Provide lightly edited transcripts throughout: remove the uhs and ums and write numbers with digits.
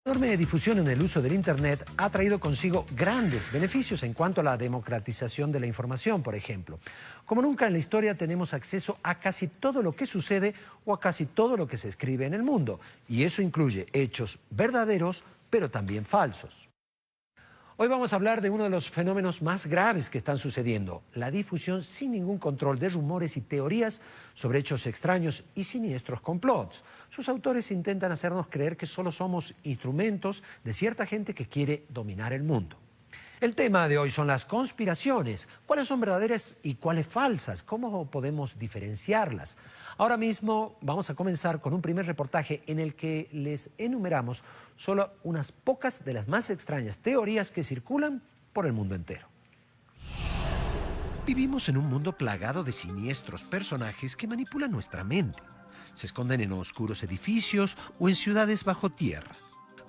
La enorme difusión en el uso del Internet ha traído consigo grandes beneficios en cuanto a la democratización de la información, por ejemplo. Como nunca en la historia tenemos acceso a casi todo lo que sucede o a casi todo lo que se escribe en el mundo. Y eso incluye hechos verdaderos, pero también falsos. Hoy vamos a hablar de uno de los fenómenos más graves que están sucediendo, la difusión sin ningún control de rumores y teorías sobre hechos extraños y siniestros complots. Sus autores intentan hacernos creer que solo somos instrumentos de cierta gente que quiere dominar el mundo. El tema de hoy son las conspiraciones. ¿Cuáles son verdaderas y cuáles falsas? ¿Cómo podemos diferenciarlas? Ahora mismo vamos a comenzar con un primer reportaje en el que les enumeramos solo unas pocas de las más extrañas teorías que circulan por el mundo entero. Vivimos en un mundo plagado de siniestros personajes que manipulan nuestra mente. Se esconden en oscuros edificios o en ciudades bajo tierra.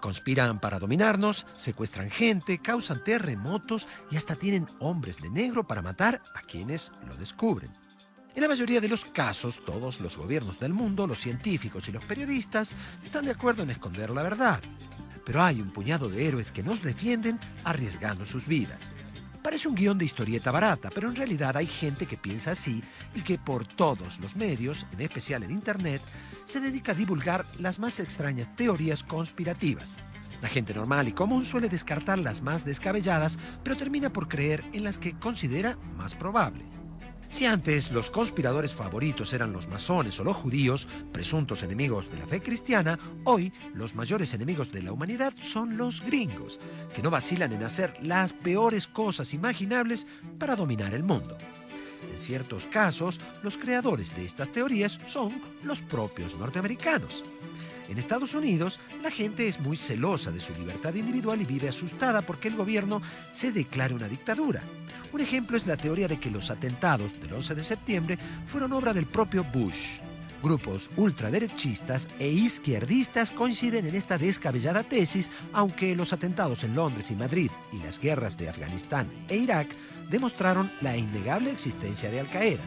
Conspiran para dominarnos, secuestran gente, causan terremotos y hasta tienen hombres de negro para matar a quienes lo descubren. En la mayoría de los casos, todos los gobiernos del mundo, los científicos y los periodistas están de acuerdo en esconder la verdad. Pero hay un puñado de héroes que nos defienden arriesgando sus vidas. Parece un guión de historieta barata, pero en realidad hay gente que piensa así y que por todos los medios, en especial en Internet, se dedica a divulgar las más extrañas teorías conspirativas. La gente normal y común suele descartar las más descabelladas, pero termina por creer en las que considera más probable. Si antes los conspiradores favoritos eran los masones o los judíos, presuntos enemigos de la fe cristiana, hoy los mayores enemigos de la humanidad son los gringos, que no vacilan en hacer las peores cosas imaginables para dominar el mundo. En ciertos casos, los creadores de estas teorías son los propios norteamericanos. En Estados Unidos, la gente es muy celosa de su libertad individual y vive asustada porque el gobierno se declare una dictadura. Un ejemplo es la teoría de que los atentados del 11 de septiembre fueron obra del propio Bush. Grupos ultraderechistas e izquierdistas coinciden en esta descabellada tesis, aunque los atentados en Londres y Madrid y las guerras de Afganistán e Irak demostraron la innegable existencia de Al-Qaeda.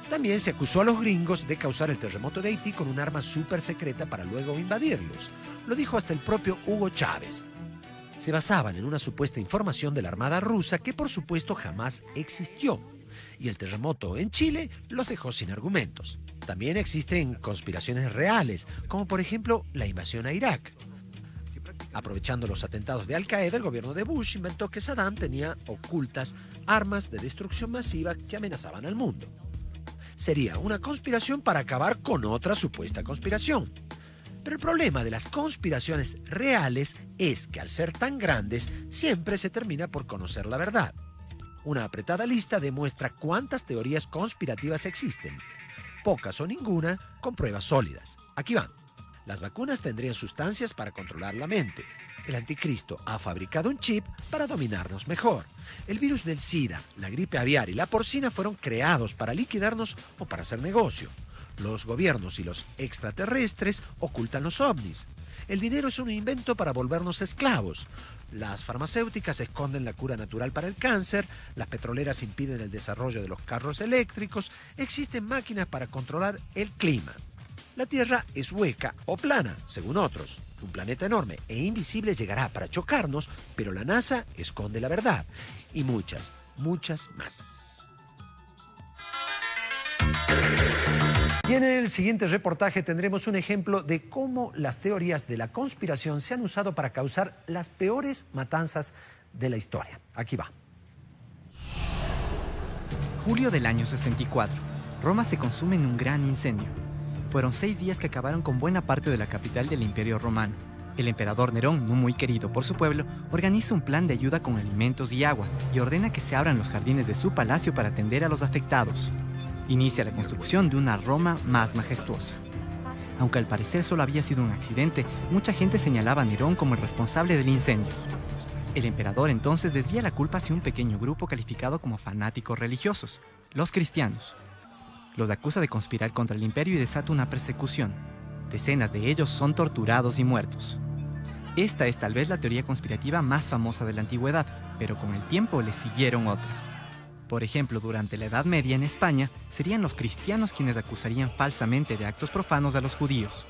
También se acusó a los gringos de causar el terremoto de Haití con un arma súper secreta para luego invadirlos. Lo dijo hasta el propio Hugo Chávez. Se basaban en una supuesta información de la Armada rusa que por supuesto jamás existió. Y el terremoto en Chile los dejó sin argumentos. También existen conspiraciones reales, como por ejemplo la invasión a Irak. Aprovechando los atentados de Al-Qaeda, el gobierno de Bush inventó que Saddam tenía ocultas armas de destrucción masiva que amenazaban al mundo. Sería una conspiración para acabar con otra supuesta conspiración. Pero el problema de las conspiraciones reales es que al ser tan grandes, siempre se termina por conocer la verdad. Una apretada lista demuestra cuántas teorías conspirativas existen. Pocas o ninguna con pruebas sólidas. Aquí van. Las vacunas tendrían sustancias para controlar la mente. El anticristo ha fabricado un chip para dominarnos mejor. El virus del SIDA, la gripe aviar y la porcina fueron creados para liquidarnos o para hacer negocio. Los gobiernos y los extraterrestres ocultan los ovnis. El dinero es un invento para volvernos esclavos. Las farmacéuticas esconden la cura natural para el cáncer, las petroleras impiden el desarrollo de los carros eléctricos, existen máquinas para controlar el clima. La Tierra es hueca o plana, según otros. Un planeta enorme e invisible llegará para chocarnos, pero la NASA esconde la verdad. Y muchas, muchas más. Y en el siguiente reportaje tendremos un ejemplo de cómo las teorías de la conspiración se han usado para causar las peores matanzas de la historia. Aquí va. Julio del año 64. Roma se consume en un gran incendio. Fueron 6 días que acabaron con buena parte de la capital del Imperio Romano. El emperador Nerón, no muy querido por su pueblo, organiza un plan de ayuda con alimentos y agua y ordena que se abran los jardines de su palacio para atender a los afectados. Inicia la construcción de una Roma más majestuosa. Aunque al parecer solo había sido un accidente, mucha gente señalaba a Nerón como el responsable del incendio. El emperador entonces desvía la culpa hacia un pequeño grupo calificado como fanáticos religiosos, los cristianos. Los acusa de conspirar contra el imperio y desata una persecución. Decenas de ellos son torturados y muertos. Esta es tal vez la teoría conspirativa más famosa de la antigüedad, pero con el tiempo le siguieron otras. Por ejemplo, durante la Edad Media en España, serían los cristianos quienes acusarían falsamente de actos profanos a los judíos.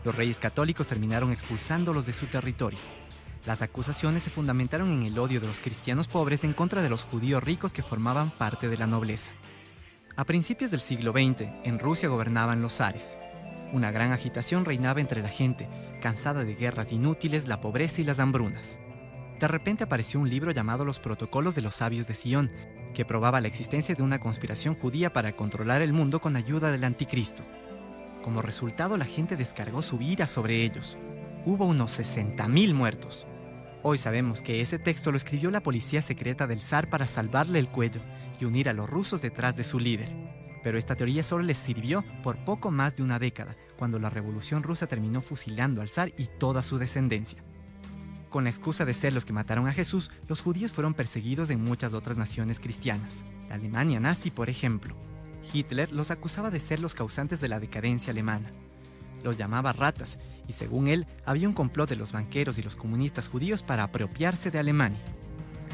Los reyes católicos terminaron expulsándolos de su territorio. Las acusaciones se fundamentaron en el odio de los cristianos pobres en contra de los judíos ricos que formaban parte de la nobleza. A principios del siglo XX, en Rusia gobernaban los zares. Una gran agitación reinaba entre la gente, cansada de guerras inútiles, la pobreza y las hambrunas. De repente apareció un libro llamado Los Protocolos de los Sabios de Sion, que probaba la existencia de una conspiración judía para controlar el mundo con ayuda del anticristo. Como resultado, la gente descargó su ira sobre ellos. Hubo unos 60.000 muertos. Hoy sabemos que ese texto lo escribió la policía secreta del zar para salvarle el cuello y unir a los rusos detrás de su líder. Pero esta teoría solo les sirvió por poco más de una década, cuando la Revolución Rusa terminó fusilando al zar y toda su descendencia. Con la excusa de ser los que mataron a Jesús, los judíos fueron perseguidos en muchas otras naciones cristianas. La Alemania nazi, por ejemplo. Hitler los acusaba de ser los causantes de la decadencia alemana. Los llamaba ratas, y según él, había un complot de los banqueros y los comunistas judíos para apropiarse de Alemania.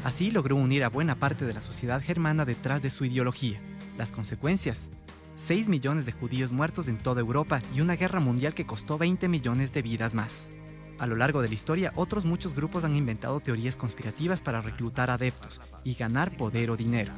Así logró unir a buena parte de la sociedad germana detrás de su ideología. Las consecuencias: 6 millones de judíos muertos en toda Europa y una guerra mundial que costó 20 millones de vidas más. A lo largo de la historia, otros muchos grupos han inventado teorías conspirativas para reclutar adeptos y ganar poder o dinero,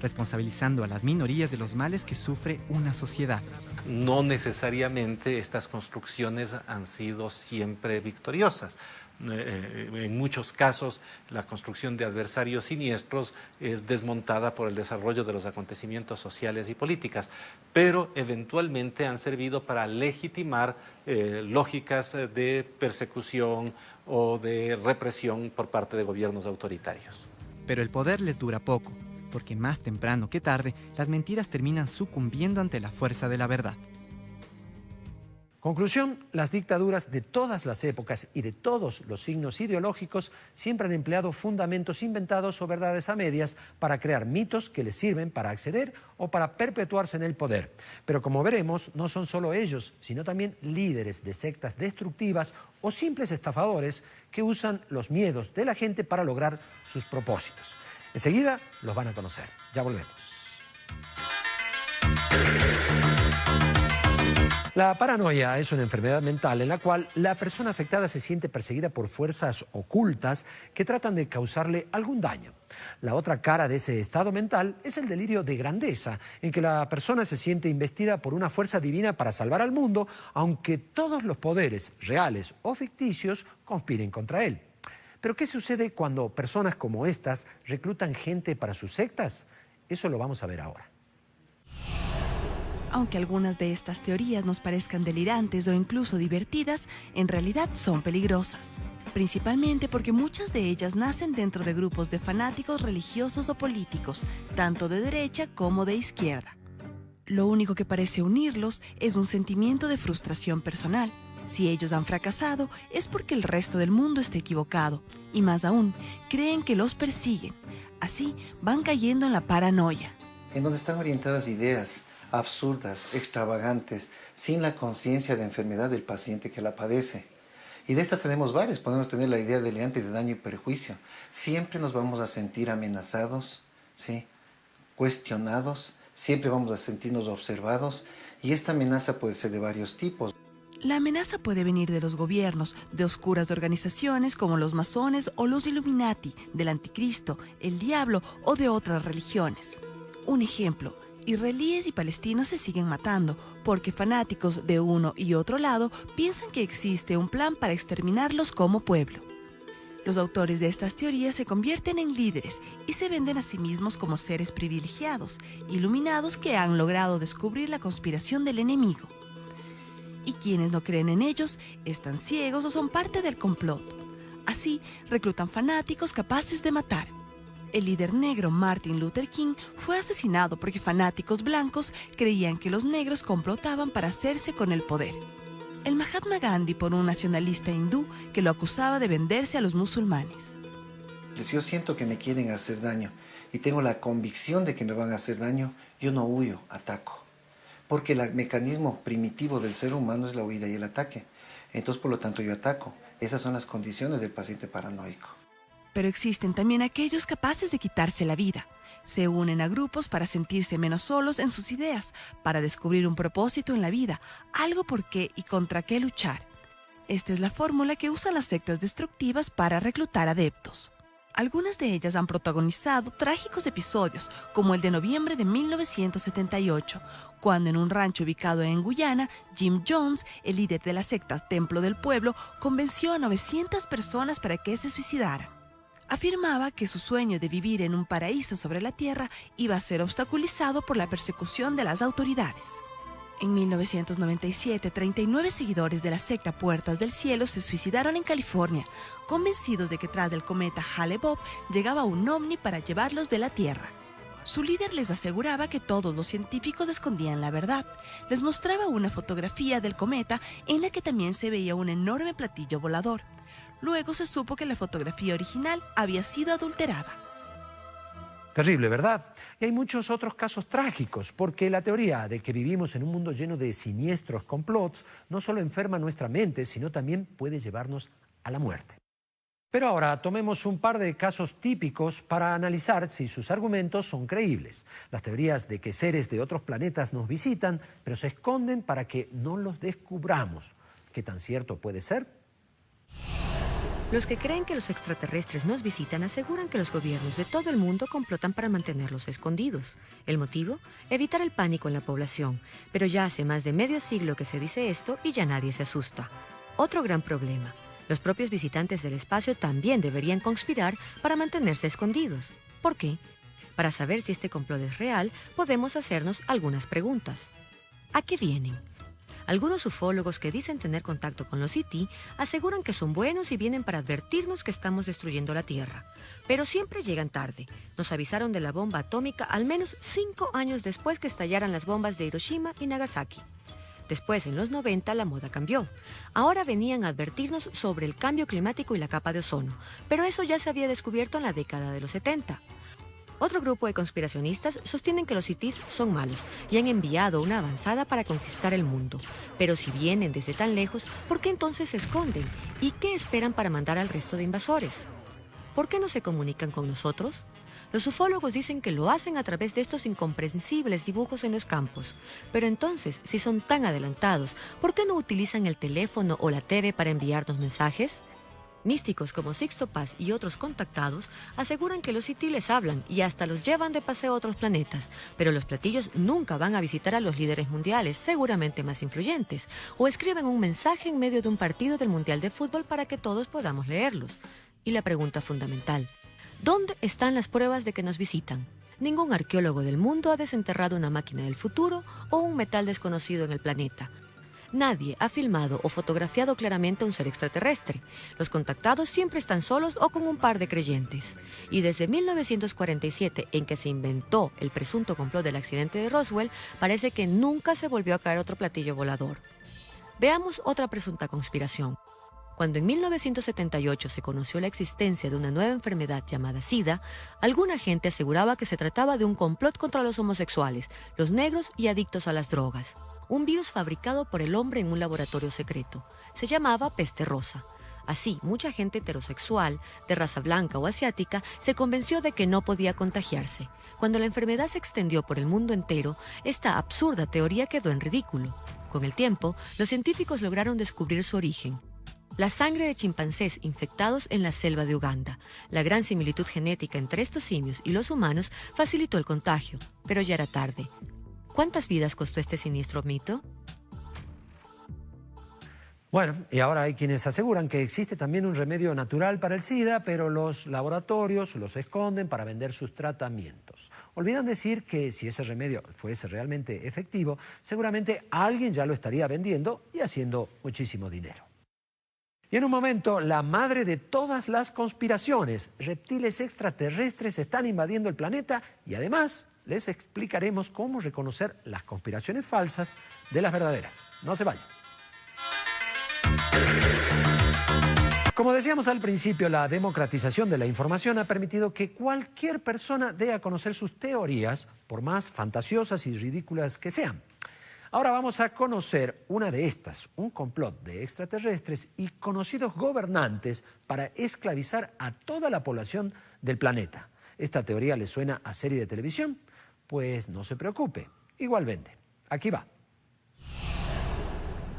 responsabilizando a las minorías de los males que sufre una sociedad. No necesariamente estas construcciones han sido siempre victoriosas. En muchos casos, la construcción de adversarios siniestros es desmontada por el desarrollo de los acontecimientos sociales y políticas, pero eventualmente han servido para legitimar lógicas de persecución o de represión por parte de gobiernos autoritarios. Pero el poder les dura poco, porque más temprano que tarde, las mentiras terminan sucumbiendo ante la fuerza de la verdad. Conclusión: las dictaduras de todas las épocas y de todos los signos ideológicos siempre han empleado fundamentos inventados o verdades a medias para crear mitos que les sirven para acceder o para perpetuarse en el poder. Pero como veremos, no son solo ellos, sino también líderes de sectas destructivas o simples estafadores que usan los miedos de la gente para lograr sus propósitos. Enseguida los van a conocer. Ya volvemos. La paranoia es una enfermedad mental en la cual la persona afectada se siente perseguida por fuerzas ocultas que tratan de causarle algún daño. La otra cara de ese estado mental es el delirio de grandeza, en que la persona se siente investida por una fuerza divina para salvar al mundo, aunque todos los poderes, reales o ficticios, conspiren contra él. Pero ¿qué sucede cuando personas como estas reclutan gente para sus sectas? Eso lo vamos a ver ahora. Aunque algunas de estas teorías nos parezcan delirantes o incluso divertidas, en realidad son peligrosas. Principalmente porque muchas de ellas nacen dentro de grupos de fanáticos religiosos o políticos, tanto de derecha como de izquierda. Lo único que parece unirlos es un sentimiento de frustración personal. Si ellos han fracasado, es porque el resto del mundo está equivocado, y más aún, creen que los persiguen. Así van cayendo en la paranoia. En donde están orientadas ideas absurdas, extravagantes, sin la conciencia de enfermedad del paciente que la padece. Y de estas tenemos varias. Podemos tener la idea delirante de daño y perjuicio. Siempre nos vamos a sentir amenazados, ¿sí?, cuestionados, siempre vamos a sentirnos observados, y esta amenaza puede ser de varios tipos. La amenaza puede venir de los gobiernos, de oscuras organizaciones como los masones o los Illuminati, del anticristo, el diablo o de otras religiones. Un ejemplo: israelíes y palestinos se siguen matando porque fanáticos de uno y otro lado piensan que existe un plan para exterminarlos como pueblo. Los autores de estas teorías se convierten en líderes y se venden a sí mismos como seres privilegiados, iluminados que han logrado descubrir la conspiración del enemigo. Y quienes no creen en ellos están ciegos o son parte del complot. Así reclutan fanáticos capaces de matar. El líder negro Martin Luther King fue asesinado porque fanáticos blancos creían que los negros complotaban para hacerse con el poder. El Mahatma Gandhi por un nacionalista hindú que lo acusaba de venderse a los musulmanes. Si yo siento que me quieren hacer daño y tengo la convicción de que me van a hacer daño, yo no huyo, ataco. Porque el mecanismo primitivo del ser humano es la huida y el ataque. Entonces, por lo tanto, yo ataco. Esas son las condiciones del paciente paranoico. Pero existen también aquellos capaces de quitarse la vida. Se unen a grupos para sentirse menos solos en sus ideas, para descubrir un propósito en la vida, algo por qué y contra qué luchar. Esta es la fórmula que usan las sectas destructivas para reclutar adeptos. Algunas de ellas han protagonizado trágicos episodios, como el de noviembre de 1978, cuando en un rancho ubicado en Guyana, Jim Jones, el líder de la secta Templo del Pueblo, convenció a 900 personas para que se suicidaran. Afirmaba que su sueño de vivir en un paraíso sobre la tierra iba a ser obstaculizado por la persecución de las autoridades. En 1997, 39 seguidores de la secta Puertas del Cielo se suicidaron en California, convencidos de que tras del cometa Hale-Bopp llegaba un ovni para llevarlos de la Tierra. Su líder les aseguraba que todos los científicos escondían la verdad. Les mostraba una fotografía del cometa en la que también se veía un enorme platillo volador. Luego se supo que la fotografía original había sido adulterada. Terrible, ¿verdad? Y hay muchos otros casos trágicos, porque la teoría de que vivimos en un mundo lleno de siniestros complots no solo enferma nuestra mente, sino también puede llevarnos a la muerte. Pero ahora tomemos un par de casos típicos para analizar si sus argumentos son creíbles. Las teorías de que seres de otros planetas nos visitan, pero se esconden para que no los descubramos. ¿Qué tan cierto puede ser? Los que creen que los extraterrestres nos visitan aseguran que los gobiernos de todo el mundo complotan para mantenerlos escondidos. ¿El motivo? Evitar el pánico en la población. Pero ya hace más de medio siglo que se dice esto y ya nadie se asusta. Otro gran problema. Los propios visitantes del espacio también deberían conspirar para mantenerse escondidos. ¿Por qué? Para saber si este complot es real, podemos hacernos algunas preguntas. ¿A qué vienen? Algunos ufólogos que dicen tener contacto con los ET aseguran que son buenos y vienen para advertirnos que estamos destruyendo la Tierra. Pero siempre llegan tarde. Nos avisaron de la bomba atómica al menos 5 años después que estallaran las bombas de Hiroshima y Nagasaki. Después, en los 90, la moda cambió. Ahora venían a advertirnos sobre el cambio climático y la capa de ozono, pero eso ya se había descubierto en la década de los 70. Otro grupo de conspiracionistas sostienen que los ETs son malos y han enviado una avanzada para conquistar el mundo. Pero si vienen desde tan lejos, ¿por qué entonces se esconden? ¿Y qué esperan para mandar al resto de invasores? ¿Por qué no se comunican con nosotros? Los ufólogos dicen que lo hacen a través de estos incomprensibles dibujos en los campos. Pero entonces, si son tan adelantados, ¿por qué no utilizan el teléfono o la TV para enviarnos mensajes? Místicos como Sixto Paz y otros contactados aseguran que los ET les hablan y hasta los llevan de paseo a otros planetas, pero los platillos nunca van a visitar a los líderes mundiales, seguramente más influyentes, o escriben un mensaje en medio de un partido del Mundial de Fútbol para que todos podamos leerlos. Y la pregunta fundamental, ¿dónde están las pruebas de que nos visitan? Ningún arqueólogo del mundo ha desenterrado una máquina del futuro o un metal desconocido en el planeta. Nadie ha filmado o fotografiado claramente a un ser extraterrestre. Los contactados siempre están solos o con un par de creyentes. Y desde 1947, en que se inventó el presunto complot del accidente de Roswell, parece que nunca se volvió a caer otro platillo volador. Veamos otra presunta conspiración. Cuando en 1978 se conoció la existencia de una nueva enfermedad llamada SIDA, alguna gente aseguraba que se trataba de un complot contra los homosexuales, los negros y adictos a las drogas. Un virus fabricado por el hombre en un laboratorio secreto. Se llamaba peste rosa. Así, mucha gente heterosexual, de raza blanca o asiática, se convenció de que no podía contagiarse. Cuando la enfermedad se extendió por el mundo entero, esta absurda teoría quedó en ridículo. Con el tiempo, los científicos lograron descubrir su origen. La sangre de chimpancés infectados en la selva de Uganda. La gran similitud genética entre estos simios y los humanos facilitó el contagio, pero ya era tarde. ¿Cuántas vidas costó este siniestro mito? Bueno, y ahora hay quienes aseguran que existe también un remedio natural para el SIDA, pero los laboratorios los esconden para vender sus tratamientos. Olvidan decir que si ese remedio fuese realmente efectivo, seguramente alguien ya lo estaría vendiendo y haciendo muchísimo dinero. Y en un momento, la madre de todas las conspiraciones, reptiles extraterrestres están invadiendo el planeta y además les explicaremos cómo reconocer las conspiraciones falsas de las verdaderas. No se vayan. Como decíamos al principio, la democratización de la información ha permitido que cualquier persona dé a conocer sus teorías, por más fantasiosas y ridículas que sean. Ahora vamos a conocer una de estas, un complot de extraterrestres y conocidos gobernantes para esclavizar a toda la población del planeta. ¿Esta teoría le suena a serie de televisión? Pues no se preocupe, igual vende. Aquí va.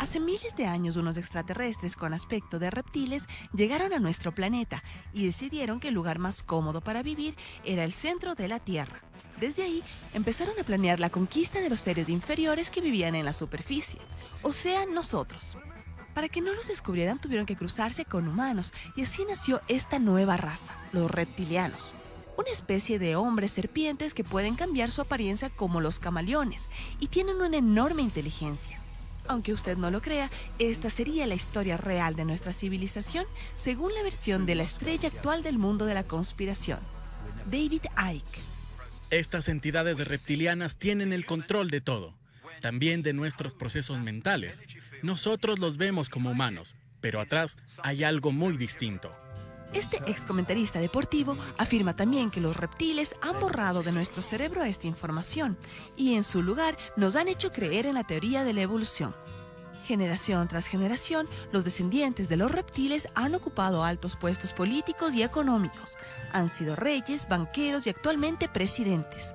Hace miles de años unos extraterrestres con aspecto de reptiles llegaron a nuestro planeta y decidieron que el lugar más cómodo para vivir era el centro de la Tierra. Desde ahí empezaron a planear la conquista de los seres inferiores que vivían en la superficie, o sea, nosotros. Para que no los descubrieran tuvieron que cruzarse con humanos y así nació esta nueva raza, los reptilianos. Una especie de hombres serpientes que pueden cambiar su apariencia como los camaleones y tienen una enorme inteligencia. Aunque usted no lo crea, esta sería la historia real de nuestra civilización según la versión de la estrella actual del mundo de la conspiración, David Icke. Estas entidades reptilianas tienen el control de todo, también de nuestros procesos mentales. Nosotros los vemos como humanos, pero atrás hay algo muy distinto. Este ex comentarista deportivo afirma también que los reptiles han borrado de nuestro cerebro esta información y en su lugar nos han hecho creer en la teoría de la evolución. Generación tras generación, los descendientes de los reptiles han ocupado altos puestos políticos y económicos. Han sido reyes, banqueros y actualmente presidentes.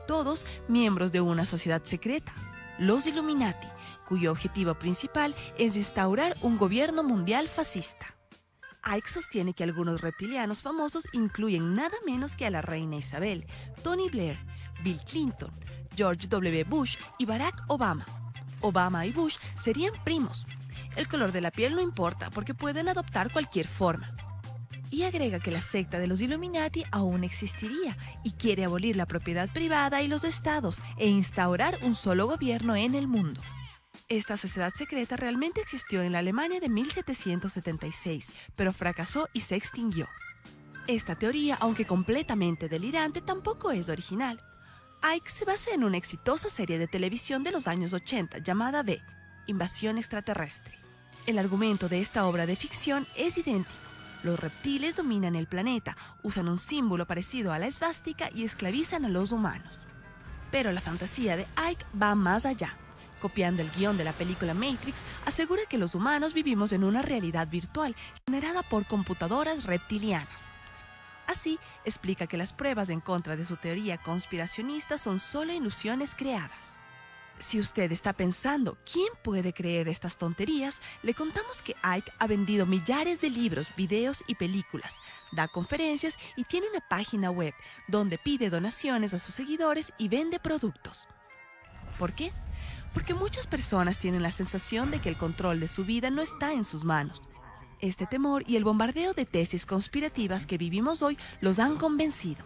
Todos miembros de una sociedad secreta, los Illuminati, cuyo objetivo principal es instaurar un gobierno mundial fascista. Icke sostiene que algunos reptilianos famosos incluyen nada menos que a la reina Isabel, Tony Blair, Bill Clinton, George W. Bush y Barack Obama. Obama y Bush serían primos. El color de la piel no importa porque pueden adoptar cualquier forma. Y agrega que la secta de los Illuminati aún existiría y quiere abolir la propiedad privada y los estados e instaurar un solo gobierno en el mundo. Esta sociedad secreta realmente existió en la Alemania de 1776, pero fracasó y se extinguió. Esta teoría, aunque completamente delirante, tampoco es original. Icke se basa en una exitosa serie de televisión de los años 80 llamada V, Invasión Extraterrestre. El argumento de esta obra de ficción es idéntico. Los reptiles dominan el planeta, usan un símbolo parecido a la esvástica y esclavizan a los humanos. Pero la fantasía de Icke va más allá. Copiando el guión de la película Matrix, asegura que los humanos vivimos en una realidad virtual generada por computadoras reptilianas. Así, explica que las pruebas en contra de su teoría conspiracionista son solo ilusiones creadas. Si usted está pensando, ¿quién puede creer estas tonterías?, le contamos que Icke ha vendido millares de libros, videos y películas, da conferencias y tiene una página web donde pide donaciones a sus seguidores y vende productos. ¿Por qué? Porque muchas personas tienen la sensación de que el control de su vida no está en sus manos. Este temor y el bombardeo de tesis conspirativas que vivimos hoy los han convencido.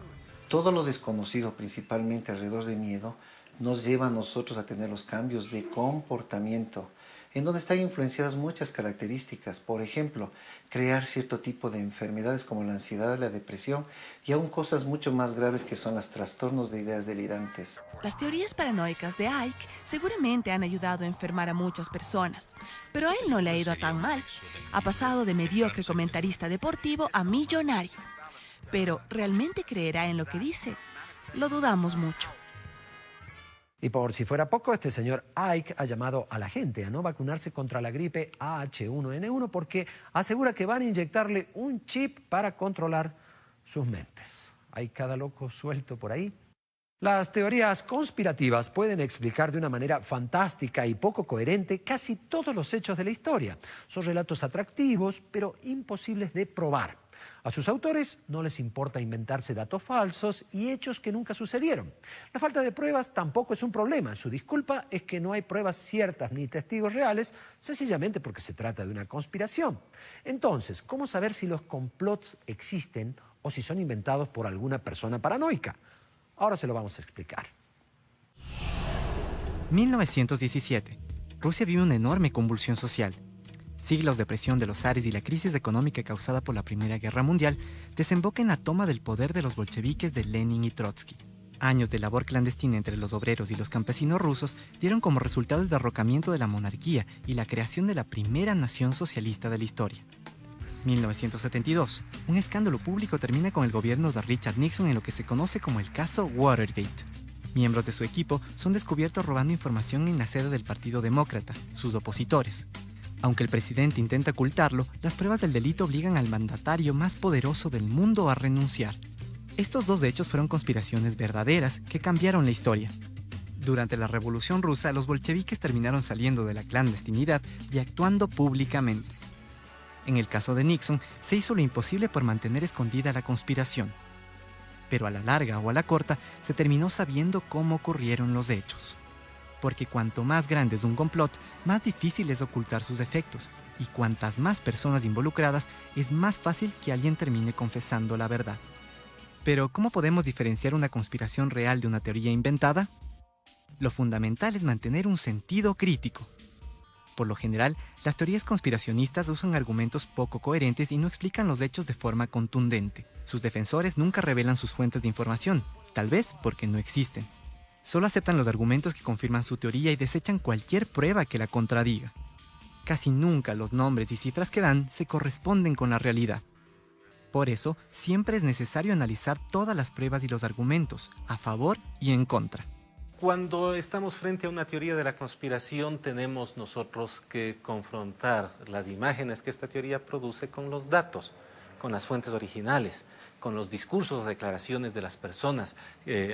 Todo lo desconocido, principalmente alrededor del miedo, nos lleva a nosotros a tener los cambios de comportamiento, en donde están influenciadas muchas características. Por ejemplo, crear cierto tipo de enfermedades como la ansiedad, la depresión y aún cosas mucho más graves que son los trastornos de ideas delirantes. Las teorías paranoicas de Icke seguramente han ayudado a enfermar a muchas personas, pero a él no le ha ido tan mal. Ha pasado de mediocre comentarista deportivo a millonario. Pero, ¿realmente creerá en lo que dice? Lo dudamos mucho. Y por si fuera poco, este señor Icke ha llamado a la gente a no vacunarse contra la gripe H1N1 porque asegura que van a inyectarle un chip para controlar sus mentes. Hay cada loco suelto por ahí. Las teorías conspirativas pueden explicar de una manera fantástica y poco coherente casi todos los hechos de la historia. Son relatos atractivos, pero imposibles de probar. A sus autores no les importa inventarse datos falsos y hechos que nunca sucedieron. La falta de pruebas tampoco es un problema. Su disculpa es que no hay pruebas ciertas ni testigos reales, sencillamente porque se trata de una conspiración. Entonces, ¿cómo saber si los complots existen o si son inventados por alguna persona paranoica? Ahora se lo vamos a explicar. 1917. Rusia vive una enorme convulsión social. Siglos de presión de los zares y la crisis económica causada por la Primera Guerra Mundial desemboca en la toma del poder de los bolcheviques de Lenin y Trotsky. Años de labor clandestina entre los obreros y los campesinos rusos dieron como resultado el derrocamiento de la monarquía y la creación de la primera nación socialista de la historia. 1972. Un escándalo público termina con el gobierno de Richard Nixon en lo que se conoce como el caso Watergate. Miembros de su equipo son descubiertos robando información en la sede del Partido Demócrata, sus opositores. Aunque el presidente intenta ocultarlo, las pruebas del delito obligan al mandatario más poderoso del mundo a renunciar. Estos dos hechos fueron conspiraciones verdaderas que cambiaron la historia. Durante la Revolución Rusa, los bolcheviques terminaron saliendo de la clandestinidad y actuando públicamente. En el caso de Nixon, se hizo lo imposible por mantener escondida la conspiración. Pero a la larga o a la corta, se terminó sabiendo cómo ocurrieron los hechos. Porque cuanto más grande es un complot, más difícil es ocultar sus efectos, y cuantas más personas involucradas, es más fácil que alguien termine confesando la verdad. Pero, ¿cómo podemos diferenciar una conspiración real de una teoría inventada? Lo fundamental es mantener un sentido crítico. Por lo general, las teorías conspiracionistas usan argumentos poco coherentes y no explican los hechos de forma contundente. Sus defensores nunca revelan sus fuentes de información, tal vez porque no existen. Solo aceptan los argumentos que confirman su teoría y desechan cualquier prueba que la contradiga. Casi nunca los nombres y cifras que dan se corresponden con la realidad. Por eso, siempre es necesario analizar todas las pruebas y los argumentos, a favor y en contra. Cuando estamos frente a una teoría de la conspiración, tenemos nosotros que confrontar las imágenes que esta teoría produce con los datos, con las fuentes originales, con los discursos o declaraciones de las personas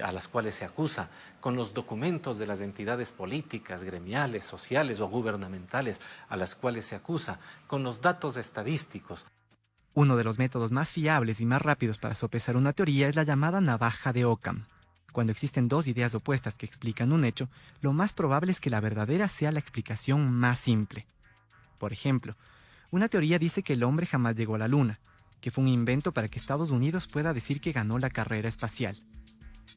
a las cuales se acusa, con los documentos de las entidades políticas, gremiales, sociales o gubernamentales a las cuales se acusa, con los datos estadísticos. Uno de los métodos más fiables y más rápidos para sopesar una teoría es la llamada navaja de Occam. Cuando existen dos ideas opuestas que explican un hecho, lo más probable es que la verdadera sea la explicación más simple. Por ejemplo, una teoría dice que el hombre jamás llegó a la Luna, que fue un invento para que Estados Unidos pueda decir que ganó la carrera espacial.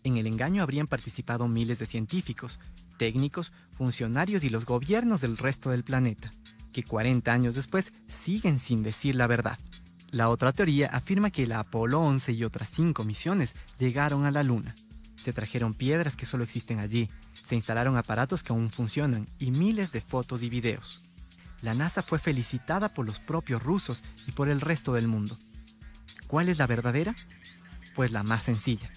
En el engaño habrían participado miles de científicos, técnicos, funcionarios y los gobiernos del resto del planeta, que 40 años después siguen sin decir la verdad. La otra teoría afirma que la Apolo 11 y otras 5 misiones llegaron a la Luna. Se trajeron piedras que solo existen allí, se instalaron aparatos que aún funcionan y miles de fotos y videos. La NASA fue felicitada por los propios rusos y por el resto del mundo. ¿Cuál es la verdadera? Pues la más sencilla.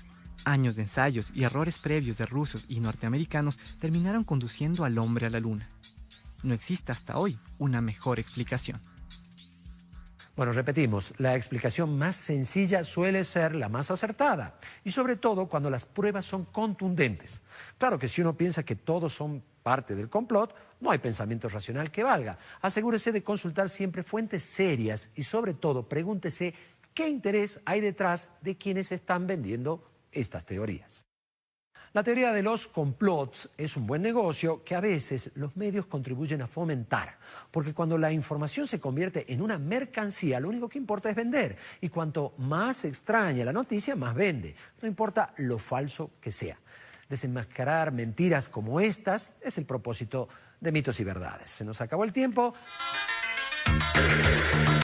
Años de ensayos y errores previos de rusos y norteamericanos terminaron conduciendo al hombre a la Luna. No existe hasta hoy una mejor explicación. Bueno, repetimos, la explicación más sencilla suele ser la más acertada y sobre todo cuando las pruebas son contundentes. Claro que si uno piensa que todos son parte del complot, no hay pensamiento racional que valga. Asegúrese de consultar siempre fuentes serias y sobre todo pregúntese qué interés hay detrás de quienes están vendiendo estas teorías. La teoría de los complots es un buen negocio que a veces los medios contribuyen a fomentar, porque cuando la información se convierte en una mercancía, lo único que importa es vender, y cuanto más extraña la noticia, más vende, no importa lo falso que sea. Desenmascarar mentiras como estas es el propósito de Mitos y Verdades. Se nos acabó el tiempo.